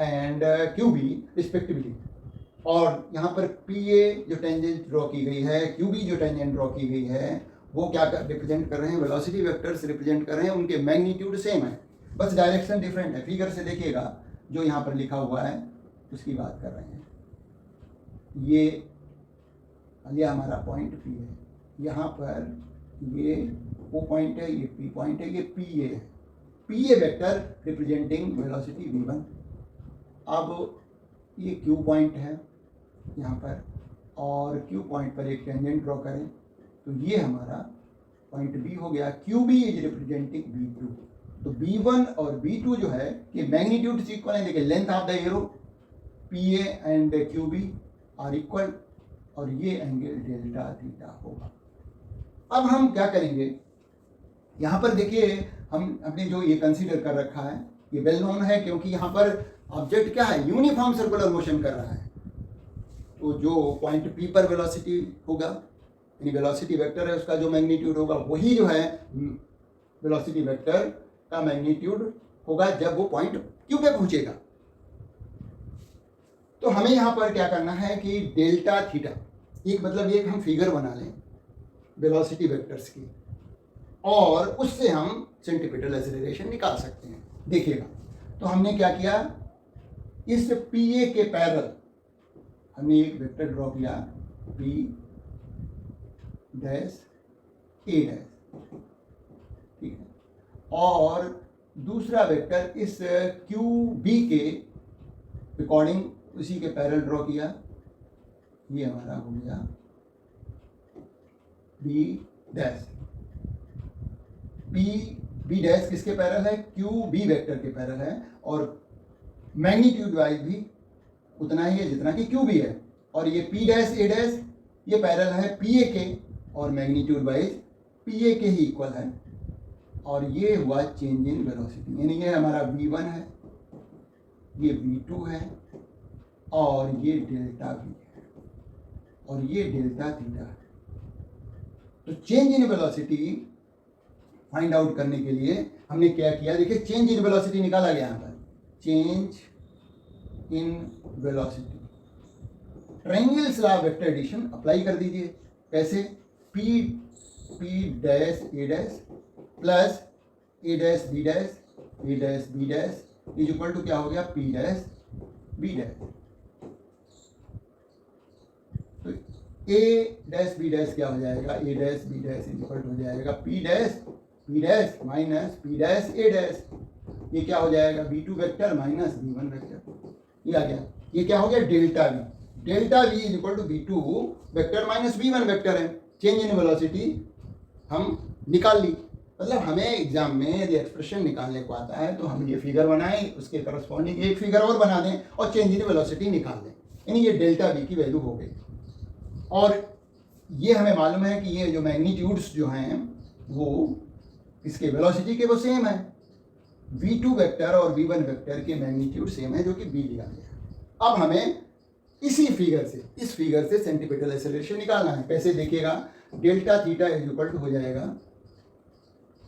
and qb respectively. और यहाँ पर PA जो tangent draw की गई है, QB जो tangent draw की गई है, वो क्या रिप्रेजेंट कर रहे हैं, वेलोसिटी वेक्टर्स रिप्रेजेंट कर रहे हैं, उनके मैग्नीट्यूड सेम है, बस डायरेक्शन डिफरेंट है। फिगर से देखिएगा, जो यहाँ पर लिखा हुआ है उसकी बात कर रहे हैं। ये हमारा पॉइंट P है, यहाँ पर ये O पॉइंट है, ये P पॉइंट है, ये PA है। PA vector representing velocity v1। अब ये Q पॉइंट है यहाँ पर, और Q पॉइंट पर एक टेंजेंट ड्रॉ करें तो ये हमारा पॉइंट B हो गया। QB is representing B2। तो B1 और B2 जो है ये मैग्नीट्यूड इक्वल है, देखिए length of the arrow PA and QB are equal, और ये एंगल डेल्टा थीटा होगा। अब हम क्या करेंगे, यहाँ पर देखिए हमने जो ये कंसीडर कर रखा है ये वेल नोन है, क्योंकि यहाँ पर ऑब्जेक्ट क्या है, यूनिफॉर्म सर्कुलर मोशन कर रहा है। तो जो पॉइंट P पर वेलोसिटी होगा, यानी वेलोसिटी वेक्टर है, उसका जो मैग्नीट्यूड होगा वही जो है वेलोसिटी वेक्टर का मैग्नीट्यूड होगा जब वो पॉइंट Q पे पहुंचेगा। तो हमें यहाँ पर क्या करना है कि डेल्टा थीटा, एक मतलब ये हम फिगर बना लें वेलोसिटी वेक्टर्स की, और उससे हम सेंटीपिटल एक्सेलरेशन निकाल सकते हैं। देखिएगा, तो हमने क्या किया, इस PA के पैरेलल हमने एक वेक्टर ड्रॉ किया P डैश A डैश, ठीक है, और दूसरा वेक्टर इस QB के अकॉर्डिंग उसी के पैरेलल ड्रॉ किया। ये हमारा हो गया B dash. P B dash किसके पैरेलल है? क्यू बी वेक्टर के पैरेलल है, और मैग्नीट्यूड वाइज भी उतना ही है जितना कि क्यू बी है। और ये पी डैश ए डैश ये पैरेलल है पी ए के, और मैग्नीट्यूड वाइज पी ए के ही इक्वल है। और ये हुआ चेंज इन वेलोसिटी, यानी ये हमारा v1 है, ये v2 है, और ये डेल्टा v है, और ये डेल्टा थीटा है। तो change in velocity find out करने के लिए हमने क्या किया? देखिए चेंज इन वेलोसिटी निकाला गया यहाँ पर, change in velocity, triangles law of vector addition apply कर दीजिए। कैसे? P dash A dash plus A dash B dash, A dash B dash is equal to क्या हो गया? P dash B dash. तो ए डैश बी डैश क्या हो जाएगा? A dash B dash is equal to हो जाएगा P dash minus P dash A dash. ये क्या हो जाएगा? v2 vector minus v1 vector, ये आ गया। ये क्या हो गया? Delta v। Delta v is equal to v2 vector minus v1 vector है। चेंज इन वेलोसिटी हम निकाल ली। मतलब हमें एग्जाम में यदि एक्सप्रेशन निकालने को आता है तो हम ये फिगर बनाएं, उसके करस्पॉन्डिंग एक फिगर और बना दें और चेंज इन वेलोसिटी निकाल दें, यानी ये डेल्टा v की वैल्यू हो गई। और ये हमें मालूम है कि ये जो मैग्नीट्यूड्स जो हैं वो इसके वेलोसिटी के वो सेम है, v2 वेक्टर और v1 वेक्टर के मैग्नीट्यूड सेम है, जो कि b लिया गया है। अब हमें इसी फिगर से, इस फिगर से सेंटीपिटल एक्सेलरेशन निकालना है। कैसे देखिएगा? Delta theta is equal to हो जाएगा,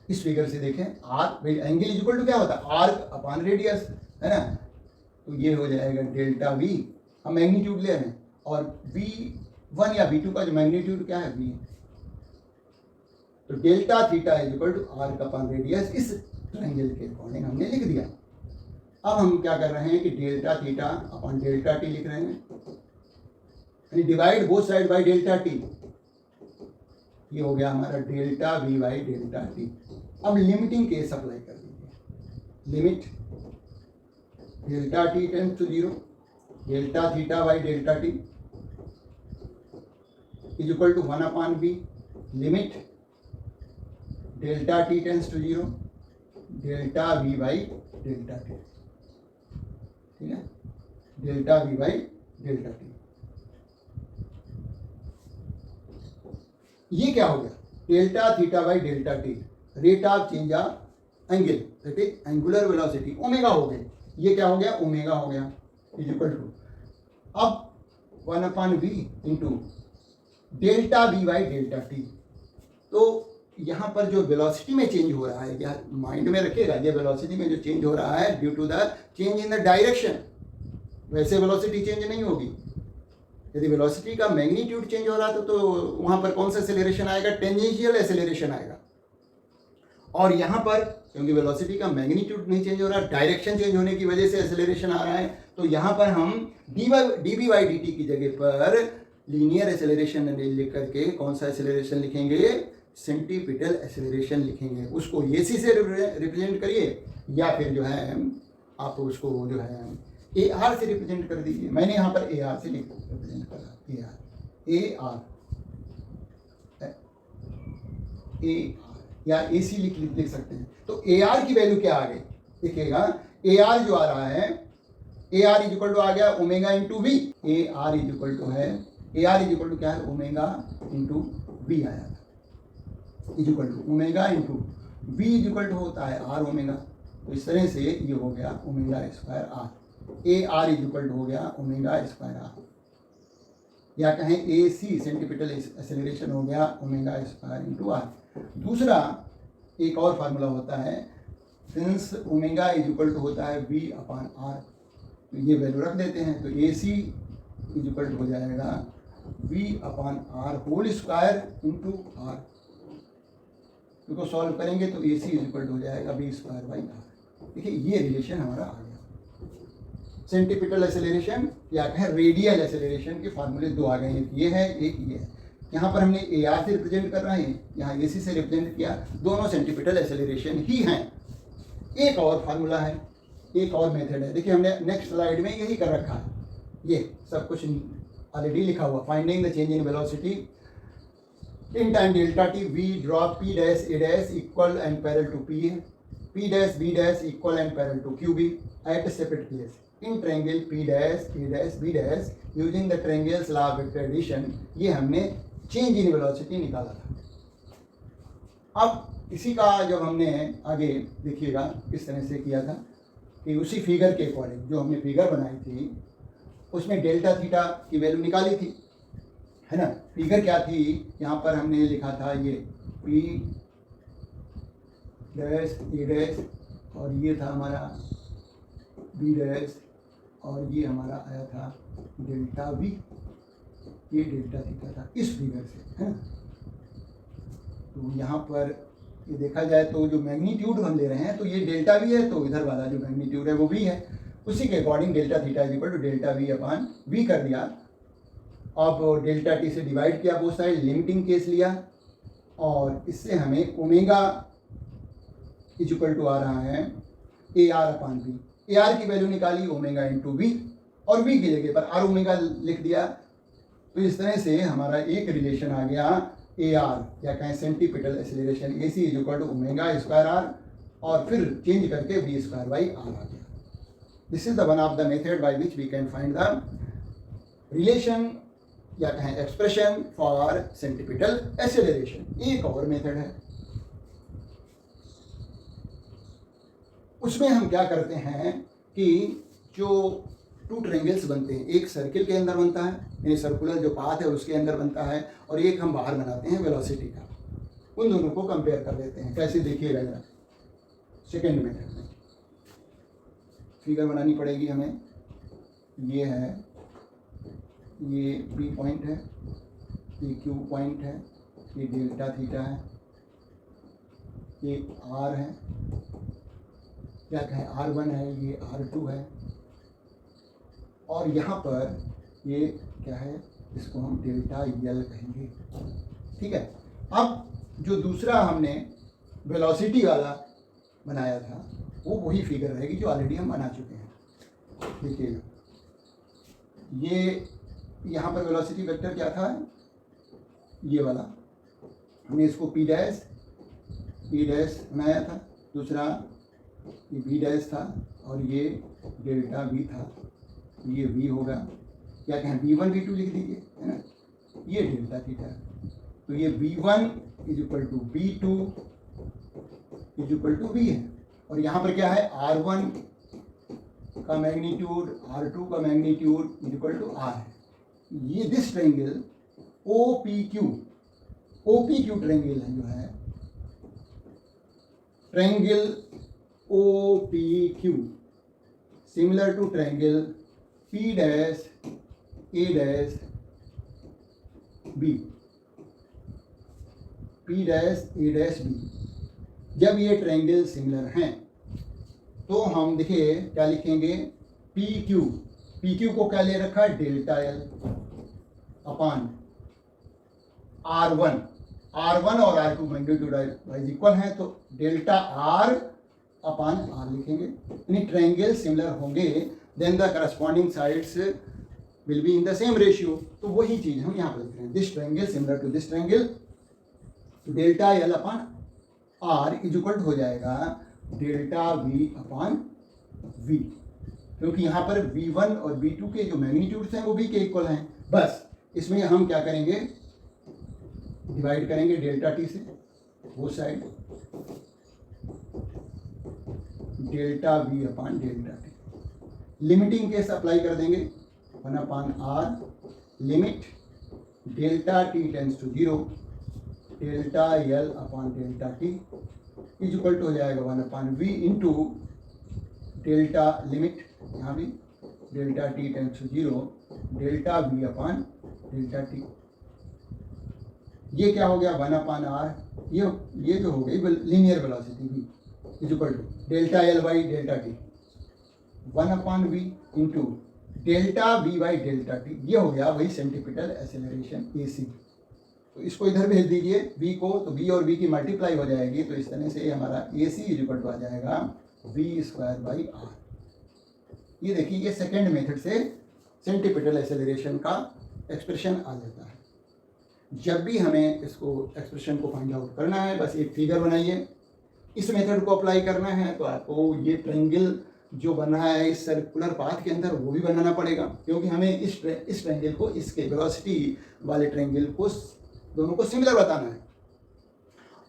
इस फिगर से देखें, arc angle is equal to क्या होता है? आर्क अपॉन रेडियस, है ना। तो ये हो जाएगा डेल्टा v, हम मैग्नीट्यूड ले रहे हैं, और v1 या v2 का जो मैग्नीट्यूड क्या है? v। तो delta theta is equal to arc upon radius, इस ट्रायंगल के अकॉर्डिंग हमने लिख दिया। अब हम क्या कर रहे हैं कि delta theta upon delta T लिख रहे हैं, यानी divide both side by delta T. ये हो गया हमारा delta V by delta T. अब लिमिटिंग केस अप्लाई कर दीजिए। Limit delta T tends to 0, delta theta by delta T is equal to 1 upon B. Limit delta T tends to 0, delta V by delta T. ठीक है, delta V by delta T. ये क्या हो गया? Delta theta by delta T, rate of change of angle, that is angular velocity, omega हो गई। ये क्या हो गया? ओमेगा हो गया, इज इक्वल टू अब 1 upon V into delta V by delta T. तो यहाँ पर जो वेलोसिटी में चेंज हो रहा है, या माइंड में रखिएगा, ये वेलोसिटी में जो चेंज हो रहा है due to the change in the direction. वैसे वेलोसिटी चेंज नहीं होगी। यदि वेलोसिटी का मैग्नीट्यूड चेंज हो रहा था तो वहाँ पर कौन सा एक्सेलरेशन आएगा? टेंजेंशियल एक्सेलरेशन आएगा। और यहाँ पर क्योंकि वेलोसिटी का मैग्नीट्यूड नहीं चेंज हो रहा, डायरेक्शन चेंज होने की वजह से एक्सेलरेशन आ रहा है, तो यहाँ पर हम D B by D T की जगह पर लीनियर एक्सेलरेशन लिख करके कौन सा एक्सेलरेशन लिखेंगे? सेंटीपिटल एक्सेलरेशन लिखेंगे। उसको ए सी से रिप्रेजेंट करिए, या फिर जो है आप उसको जो है ए आर से रिप्रेजेंट कर दीजिए। मैंने यहाँ पर ए आर से रिप्रेजेंट करा, ए आर या ए सी लिख सकते हैं। तो ए आर की वैल्यू क्या आ गई? देखिएगा, ए आर जो आ रहा है, A R is equal to आ गया omega into V. A R is equal to है, A R is equal to क्या है? ओमेगा इंटू वी आया था, is equal to omega into V is equal to होता है आर ओमेगा। तो इस तरह से ये हो गया omega square R. A R is equal to हो गया ओमेगा स्क्वायर आर, या कहें ए सी सेंटीपिटल एक्सेलरेशन हो गया ओमेगा स्क्वायर इंटू आर। दूसरा एक और फार्मूला होता है, since omega is equal to होता है वी अपॉन आर, तो ये वैल्यू रख देते हैं। तो A C is equal to हो जाएगा V upon R whole square into R. इसको सॉल्व करेंगे तो A C is equal to हो जाएगा वी स्क्वायर बाई आर। देखिए ये रिलेशन हमारा आ गया। सेंटीपिटल एक्सेलरेशन या कहें रेडियल एक्सेलरेशन के फार्मूले दो आ गए हैं, ये है एक ये है। यहाँ पर हमने ए आर से रिप्रेजेंट कर रहे हैं, यहाँ ए सी से रिप्रेजेंट किया, दोनों सेंटीपिटल एक्सेलरेशन ही हैं। एक और फार्मूला है, एक और मेथड है। देखिए हमने नेक्स्ट स्लाइड में यही कर रखा है, ये सब कुछ ऑलरेडी लिखा हुआ। Finding the change in velocity in time delta T V draw P dash A dash equal and parallel to P है, P dash B dash equal and parallel to Q B at separate place in triangle P dash A dash B dash using the triangles law of vector addition. ये हमने change in velocity निकाला था। अब इसी का जब हमने आगे देखिएगा किस तरह से किया था कि उसी फिगर के अकॉर्डिंग जो हमने फिगर बनाई थी उसमें डेल्टा थीटा की वैल्यू निकाली थी, है ना। फिगर क्या थी, यहाँ पर हमने लिखा था ये पी डैश ए डैश और ये था हमारा बी डैश और ये हमारा आया था डेल्टा वी, ये डेल्टा थीटा था इस फिगर से, है ना। तो यहाँ पर ये देखा जाए तो जो मैग्नीट्यूड हम ले रहे हैं तो ये डेल्टा वी है, तो इधर वाला जो मैग्नीट्यूड है वो वी है। उसी के according delta theta is equal to delta V upon V कर दिया। अब डेल्टा टी से डिवाइड किया बोथ साइड, लिमिटिंग केस लिया और इससे हमें ओमेगा इज इक्वल टू आ रहा है A R upon V. A R की वैल्यू निकाली ओमेगा इंटू वी और वी की जगह पर आर ओमेगा लिख दिया। तो इस तरह से हमारा एक रिलेशन आ गया ए आर या कहें centripetal acceleration A C is equal to omega square R और फिर चेंज करके वी स्क्वायर बाई आर आ गया। This is the one of the method by which we can find the relation या कहें एक्सप्रेशन फॉर सेंटीपिटल एक्सेलरेशन। एक और method है, उसमें हम क्या करते हैं कि जो टू ट्रायंगल्स बनते हैं, एक सर्किल के अंदर बनता है यानी सर्कुलर जो पाथ है उसके अंदर बनता है और एक हम बाहर बनाते हैं वेलोसिटी का, उन दोनों को कंपेयर कर लेते हैं। कैसे देखिएगा जरा, सेकेंड मेथड में फिगर बनानी पड़ेगी हमें। ये है, ये पी पॉइंट है, ये क्यू पॉइंट है, ये डेल्टा थीटा है, ये आर है, क्या कहें R1 है, ये R2 है और यहाँ पर ये क्या है, इसको हम डेल्टा यल कहेंगे, ठीक है। अब जो दूसरा हमने वेलोसिटी वाला बनाया था वो वही फिगर रहेगी जो ऑलरेडी हम बना चुके हैं। देखिएगा ये यहाँ पर वेलोसिटी वेक्टर क्या था, ये वाला हमने इसको पी डैश बनाया था, दूसरा ये बी डैश था और ये डेल्टा वी था, ये वी होगा या कहें V1 V2 लिख दीजिए, है ना। ये डेल्टा थीटा, तो ये V1 is equal to V2 is equal to V है और यहाँ पर क्या है R1 का मैग्नीट्यूड R2 का magnitude is equal to R है। ये दिस ट्रायंगल OPQ ट्रायंगल है, जो है triangle OPQ similar to triangle P dash A dash B, P dash A dash B। जब ये ट्रायंगल सिमिलर हैं तो हम देखिए क्या लिखेंगे, PQ को क्या ले रखा है, डेल्टा L अपान R1 और R2 मैग्नीट्यूड वाइज इक्वल हैं तो डेल्टा R अपान R लिखेंगे। यानी ट्रायंगल सिमिलर होंगे then the corresponding sides will be in the same ratio. तो वही चीज हम यहाँ पर लिख रहे हैं, this triangle similar to this triangle, तो delta L upon R is equal हो जाएगा डेल्टा V अपान V, क्योंकि यहाँ पर V1 और V2 के जो मैग्नीट्यूड्स हैं वो V के इक्वल हैं। बस इसमें हम क्या करेंगे, डिवाइड करेंगे डेल्टा T से वो side, delta V upon delta T। Limiting case apply कर देंगे, 1 upon R limit delta T tends to 0, delta L upon delta T is equal to हो जाएगा 1 upon V into delta limit, यहाँ भी delta T tends to 0, delta V upon delta T। ये क्या हो गया, 1 अपान R, ये जो हो गई linear velocity V is equal to delta L by delta T, 1 upon V into delta V by delta T। ये हो गया वही सेंटीपिटल एक्सेलरेशन AC। तो इसको इधर भेज दीजिए V को, तो V और V की मल्टीप्लाई हो जाएगी, तो इस तरह से हमारा AC इज इक्वल टू आ जाएगा V स्क्वायर बाई R। ये देखिए ये सेकेंड मेथड से सेंटीपिटल एक्सेलरेशन का एक्सप्रेशन आ जाता है। जब भी हमें इसको एक्सप्रेशन को फाइंड आउट करना है, बस एक फिगर बनाइए, इस मेथड को अप्लाई करना है तो आपको ये ट्रायंगल जो बना है इस सर्कुलर पाथ के अंदर वो भी बनाना पड़ेगा, क्योंकि हमें इस ट्रायंगल को इसके वेलोसिटी वाले ट्रायंगल को दोनों को सिमिलर बताना है।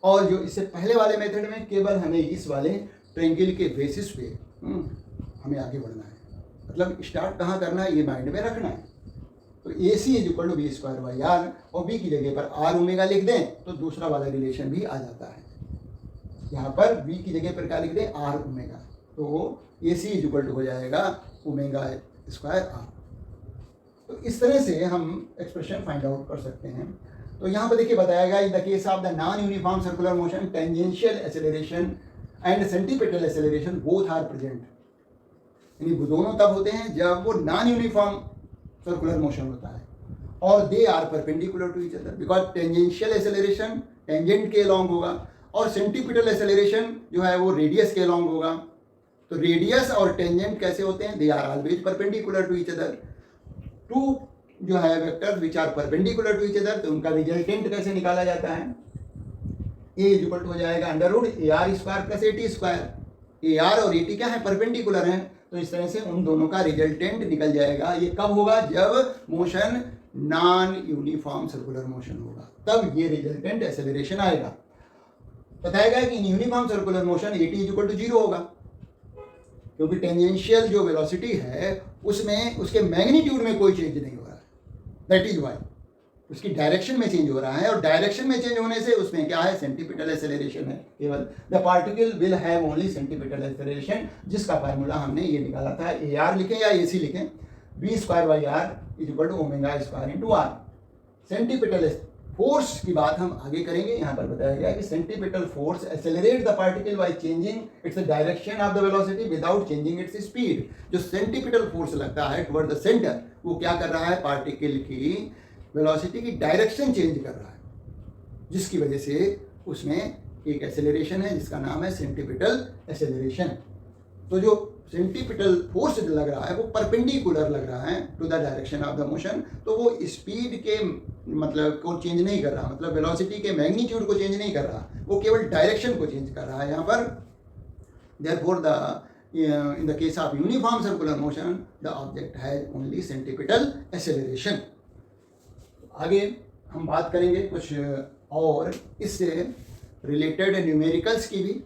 और जो इससे पहले वाले मेथड में केवल हमें इस वाले ट्रायंगल के बेसिस पे हमें आगे बढ़ना है, मतलब स्टार्ट कहाँ करना है ये माइंड में रखना है। तो A C is equal to B square by R, और बी की जगह पर आर ओमेगा लिख दें तो दूसरा वाला रिलेशन भी आ जाता है। यहाँ पर बी की जगह पर क्या लिख दें, आर ओमेगा, तो A C is equal to हो जाएगा ओमेगा स्क्वायर आर। तो इस तरह से हम एक्सप्रेशन फाइंड आउट कर सकते हैं। तो यहाँ पर देखिए बताया गया, in the case of the non uniform circular motion tangential acceleration and centripetal acceleration both are present. यानी वो दोनों तब होते हैं जब वो नॉन यूनिफॉर्म सर्कुलर मोशन होता है और they are perpendicular to each other, because tangential acceleration tangent के अलॉन्ग होगा और सेंटीपिटल एक्सेलरेशन जो है वो रेडियस के अलॉन्ग होगा। तो रेडियस और टेंजेंट कैसे होते हैं, they are always perpendicular to each other. Two जो है vectors which are perpendicular to each other, तो उनका रिजल्टेंट कैसे निकाला जाता है, ए इज इक्वल टू हो जाएगा under root A R square plus A T square. A R और ए टी क्या है, परपेंडिकुलर हैं, तो इस तरह से उन दोनों का रिजल्टेंट निकल जाएगा। ये कब होगा, जब motion non uniform circular motion होगा, तब ये रिजल्टेंट एक्सेलरेशन आएगा। बताया गया कि in uniform circular motion A T is equal to zero होगा, क्योंकि टेंजेंशियल जो वेलोसिटी है उसमें उसके मैग्नीट्यूड में कोई चेंज नहीं हो रहा है, दैट इज वाई उसकी डायरेक्शन में चेंज हो रहा है, और डायरेक्शन में चेंज होने से उसमें क्या है, सेंटीपिटल एक्सेलरेशन है केवल। The particle will have only centripetal acceleration, जिसका फार्मूला हमने ये निकाला था, ए आर लिखें या ए सी लिखें, B square by R is equal to omega square into R. Centripetal force की बात हम आगे करेंगे। यहाँ पर बताया गया कि centripetal force accelerate the particle by changing its direction of the velocity without changing its speed. जो सेंटीपिटल फोर्स लगता है टुवर्ड द सेंटर, वो क्या कर रहा है, पार्टिकल की वेलोसिटी की डायरेक्शन चेंज कर रहा है, जिसकी वजह से उसमें एक एक्सेलरेशन है जिसका नाम है सेंटीपिटल एक्सेलरेशन। तो जो सेंटीपिटल फोर्स लग रहा है वो परपेंडिकुलर लग रहा है to the direction of the motion, तो वो स्पीड के मतलब को चेंज नहीं कर रहा, मतलब वेलोसिटी के मैग्नीट्यूड को चेंज नहीं कर रहा, वो केवल डायरेक्शन को चेंज कर रहा है यहाँ पर। Therefore in the case of uniform circular motion the object has only centripetal acceleration. आगे हम बात करेंगे कुछ और इससे रिलेटेड न्यूमेरिकल्स की भी।